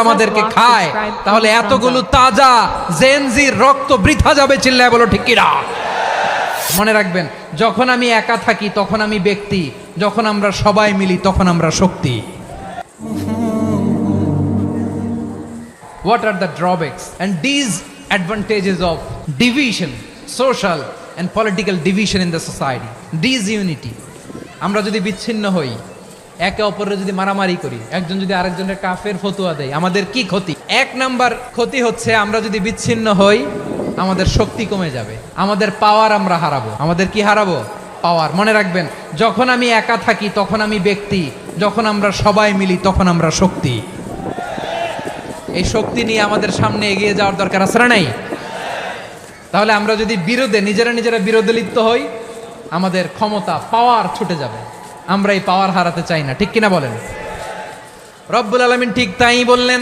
আমাদেরকে খায়, তাহলে এতগুলো তাজা জেনজির রক্ত বৃথা যাবে। চিল্লায় বলো ঠিক কিনা? মনে রাখবেন, যখন আমি একা থাকি তখন আমি ব্যক্তি, যখন আমরা সবাই মিলি তখন আমরা শক্তি। What are the drawbacks and disadvantages of division, social and political division in the society? Disunity. আমরা যদি বিচ্ছিন্ন হই, একে অপরের যদি মারামারি করি, একজন যদি আরেকজনের কাফের ফতোয়া দেয়, আমাদের কি ক্ষতি? এক নাম্বার ক্ষতি হচ্ছে আমরা যদি বিচ্ছিন্ন হই আমাদের শক্তি কমে যাবে, আমাদের পাওয়ার আমরা হারাবো। আমাদের কি হারাবো? পাওয়ার। মনে রাখবেন, যখন আমি একা থাকি তখন আমি ব্যক্তি, যখন আমরা সবাই মিলি তখন আমরা শক্তি। এই শক্তি নিয়ে আমাদের সামনে এগিয়ে যাওয়ার দরকার আছে না নাই? তাহলে আমরা যদি নিজেরা বিরোধে লিপ্ত হই, আমাদের ক্ষমতা পাওয়ার ছুটে যাবে। আমরা এই পাওয়ার হারাতে চাই না, ঠিক কিনা বলেন? রব্বুল আলামিন ঠিক তাই বললেন।